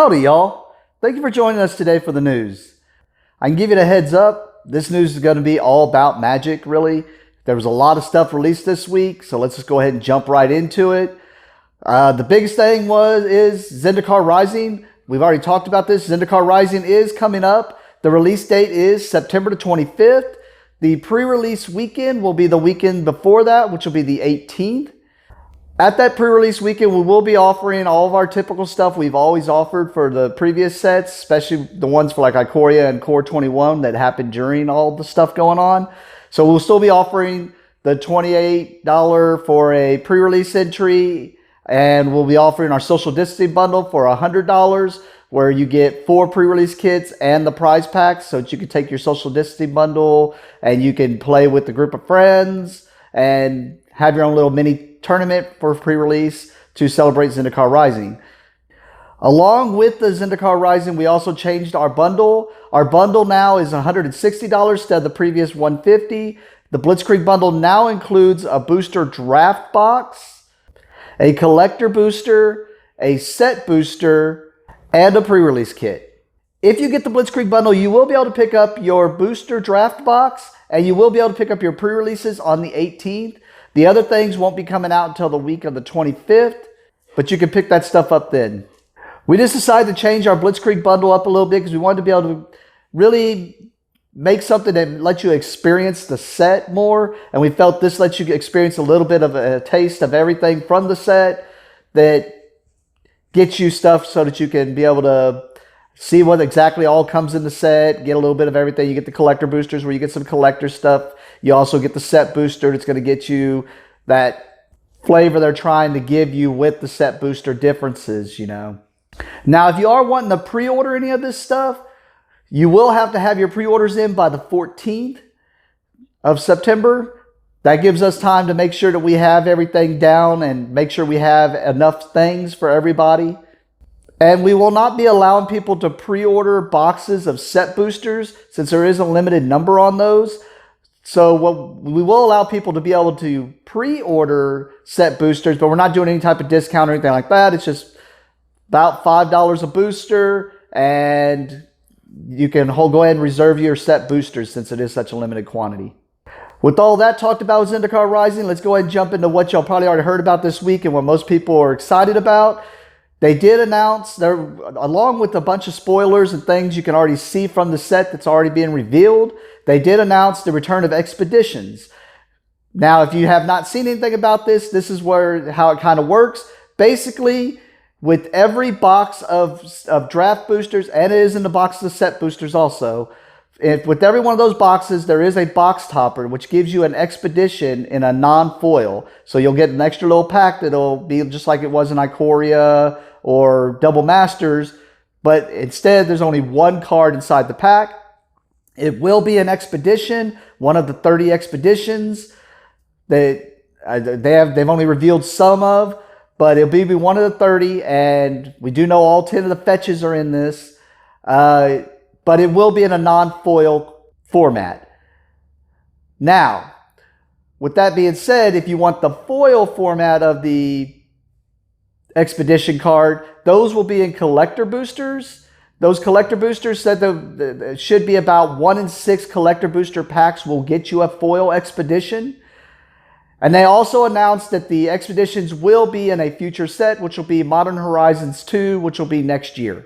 Howdy, y'all. Thank you for joining us today for the news. I can give you the heads up. This news is going to be all about Magic, really. There was a lot of stuff released this week, so let's just go ahead and jump right into it. The biggest thing is Zendikar Rising. We've already talked about this. Zendikar Rising is coming up. The release date is September the 25th. The pre-release weekend will be the weekend before that, which will be the 18th. At that pre-release weekend, we will be offering all of our typical stuff we've always offered for the previous sets, especially the ones for like Ikoria and Core 21 that happened during all the stuff going on. So we'll still be offering the $28 for a pre-release entry, and we'll be offering our social distancing bundle for $100, where you get 4 pre-release kits and the prize packs, so that you can take your social distancing bundle and you can play with a group of friends and have your own little mini tournament for pre-release to celebrate Zendikar Rising. Along with the Zendikar Rising, we also changed our bundle. Our bundle now is $160 instead of the previous $150. The Blitzkrieg Bundle now includes a booster draft box, a collector booster, a set booster, and a pre-release kit. If you get the Blitzkrieg Bundle, you will be able to pick up your booster draft box, and you will be able to pick up your pre-releases on the 18th. The other things won't be coming out until the week of the 25th, but you can pick that stuff up then. We just decided to change our Blitzkrieg Bundle up a little bit because we wanted to be able to really make something that lets you experience the set more, and we felt this lets you experience a little bit of a taste of everything from the set that gets you stuff so that you can be able to see what exactly all comes in the set, get a little bit of everything. You get the collector boosters where you get some collector stuff. You also get the set booster that's going to get you that flavor they're trying to give you with the set booster differences, you know. Now, if you are wanting to pre-order any of this stuff, you will have to have your pre-orders in by the 14th of September. That gives us time to make sure that we have everything down and make sure we have enough things for everybody. And we will not be allowing people to pre-order boxes of set boosters since there is a limited number on those. So we will allow people to be able to pre-order set boosters, but we're not doing any type of discount or anything like that. It's just about $5 a booster, and you can go ahead and reserve your set boosters since it is such a limited quantity. With all that talked about with Zendikar Rising, let's go ahead and jump into what y'all probably already heard about this week and what most people are excited about. They did announce, along with a bunch of spoilers and things you can already see from the set that's already being revealed, they did announce the return of expeditions. Now, if you have not seen anything about this, this is how it kind of works. Basically, with every box of draft boosters, and it is in the box of set boosters also, with every one of those boxes, there is a box topper, which gives you an expedition in a non-foil. So you'll get an extra little pack that'll be just like it was in Ikoria or Double Masters, but instead there's only one card inside the pack. It will be an expedition, one of the 30 expeditions that they've only revealed some of, but it'll be one of the 30, and we do know all 10 of the fetches are in this, but it will be in a non-foil format. Now, with that being said, if you want the foil format of the expedition card, those will be in collector boosters. Those collector boosters said that should be about 1 in 6 collector booster packs will get you a foil expedition. And they also announced that the expeditions will be in a future set, which will be Modern Horizons 2, which will be next year.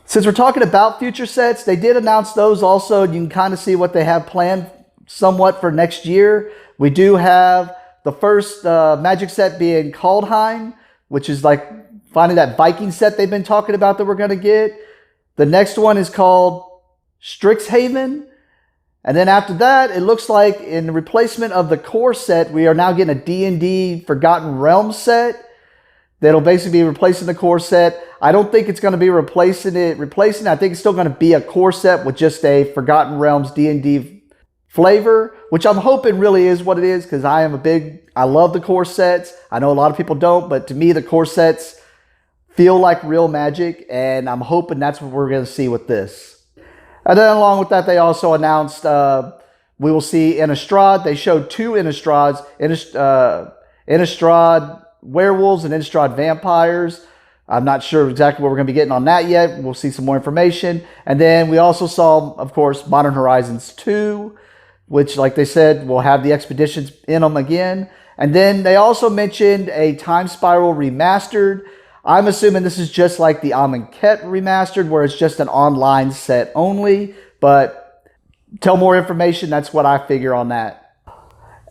Since we're talking about future sets, they did announce those also. You can kind of see what they have planned somewhat for next year. We do have the first Magic set being Kaldheim, which is like finally that Viking set they've been talking about that we're going to get. The next one is called Strixhaven. And then after that, it looks like in replacement of the core set, we are now getting a D&D Forgotten Realms set that'll basically be replacing the core set. I don't think it's going to be replacing it. I think it's still going to be a core set with just a Forgotten Realms D&D flavor, which I'm hoping really is what it is, because I love the core sets. I know a lot of people don't, but to me, the core sets feel like real Magic, and I'm hoping that's what we're going to see with this. And then along with that, they also announced we will see Innistrad. They showed 2 Innistrads, Innistrad werewolves and Innistrad vampires. I'm not sure exactly what we're going to be getting on that yet. We'll see some more information. And then we also saw, of course, Modern Horizons 2, which, like they said, will have the expeditions in them again. And then they also mentioned a Time Spiral Remastered. I'm assuming this is just like the Amonkhet Remastered, where it's just an online set only. But till more information, that's what I figure on that.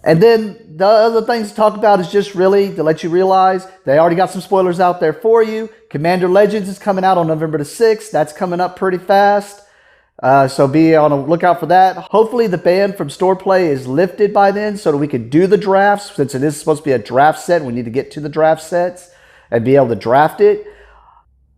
And then the other things to talk about is just really to let you realize they already got some spoilers out there for you. Commander Legends is coming out on November the 6th. That's coming up pretty fast. So be on the lookout for that. Hopefully the ban from store play is lifted by then so that we can do the drafts. Since it is supposed to be a draft set, we need to get to the draft sets and be able to draft it.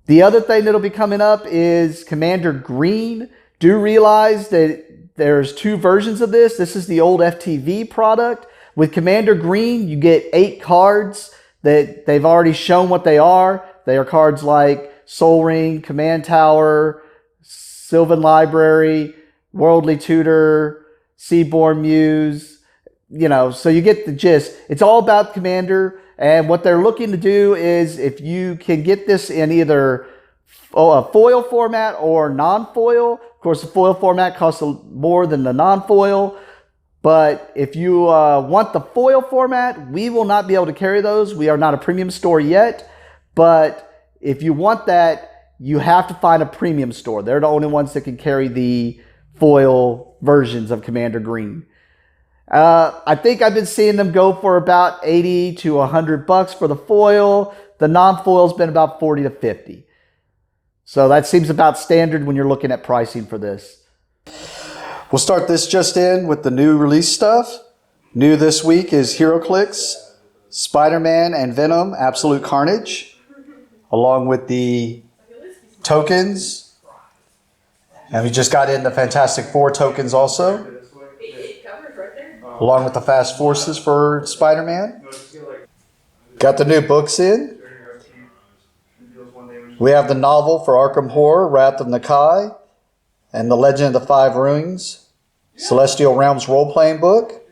The other thing that'll be coming up is Commander Green. Do realize that there's 2 versions of this. This is the old FTV product. With Commander Green, you get 8 cards that they've already shown what they are. They are cards like Soul Ring, Command Tower, Sylvan Library, Worldly Tutor, Seaborn Muse. So you get the gist. It's all about Commander. And what they're looking to do is if you can get this in either a foil format or non-foil. Of course, the foil format costs more than the non-foil. But if you want the foil format, we will not be able to carry those. We are not a premium store yet. But if you want that, you have to find a premium store. They're the only ones that can carry the foil versions of Commander Green. I think I've been seeing them go for about $80 to $100 for the foil. The non-foil's been about $40 to $50. So that seems about standard when you're looking at pricing for this. We'll start this just in with the new release stuff. New this week is HeroClix, Spider-Man and Venom, Absolute Carnage, along with the tokens. And we just got in the Fantastic Four tokens also, along with the Fast Forces for Spider-Man. Got the new books in. We have the novel for Arkham Horror, Wrath of Nakai, and The Legend of the Five Rings, Celestial Realms role-playing book,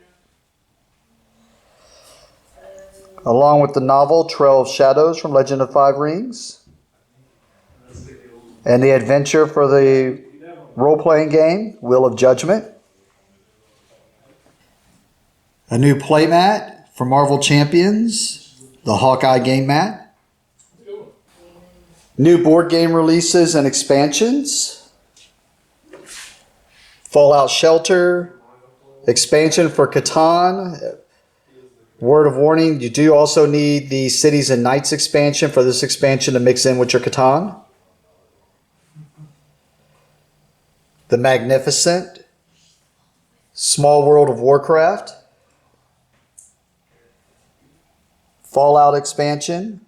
along with the novel Trail of Shadows from Legend of Five Rings, and the adventure for the role-playing game, Wheel of Judgment. A new playmat for Marvel Champions, the Hawkeye game mat. New board game releases and expansions. Fallout Shelter, expansion for Catan. Word of warning, you do also need the Cities and Knights expansion for this expansion to mix in with your Catan. The Magnificent, Small World of Warcraft, Fallout expansion,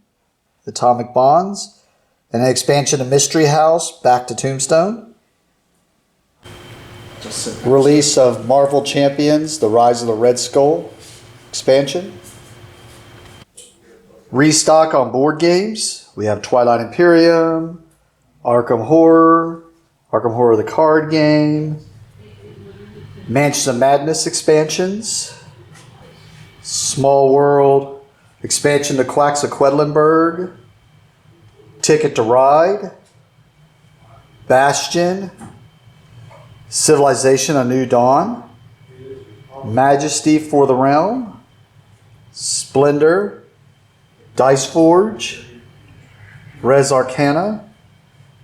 Atomic Bonds, and an expansion of Mystery House back to Tombstone. Release of Marvel Champions, The Rise of the Red Skull expansion. Restock on board games. We have Twilight Imperium, Arkham Horror the card game, Mansions of Madness expansions, Small World, expansion to Quacks of Quedlinburg, Ticket to Ride, Bastion, Civilization: A New Dawn, Majesty for the Realm, Splendor, Dice Forge, Res Arcana,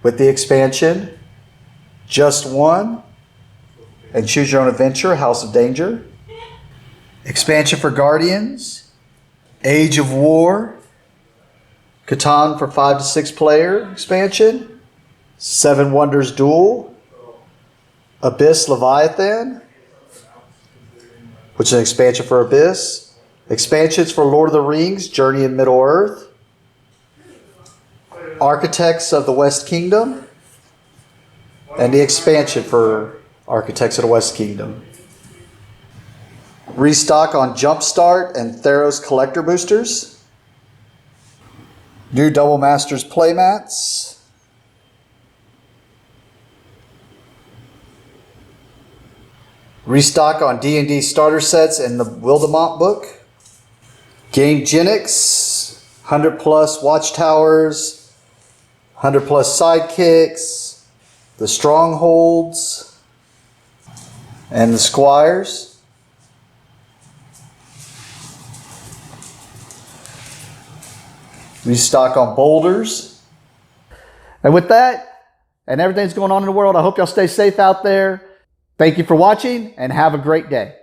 with the expansion, Just One, and Choose Your Own Adventure, House of Danger. Expansion for Guardians, Age of War, Catan for 5 to 6 player expansion, Seven Wonders Duel, Abyss Leviathan, which is an expansion for Abyss. Expansions for Lord of the Rings, Journey in Middle-earth, Architects of the West Kingdom, and the expansion for Architects of the West Kingdom. Restock on Jumpstart and Theros Collector Boosters. New Double Masters playmats. Restock on D&D starter sets and the Wildemont book. Game Genix, 100 plus Watchtowers, 100 plus sidekicks, the strongholds, and the squires. Restock on boulders. And with that, and everything's going on in the world, I hope y'all stay safe out there. Thank you for watching, and have a great day.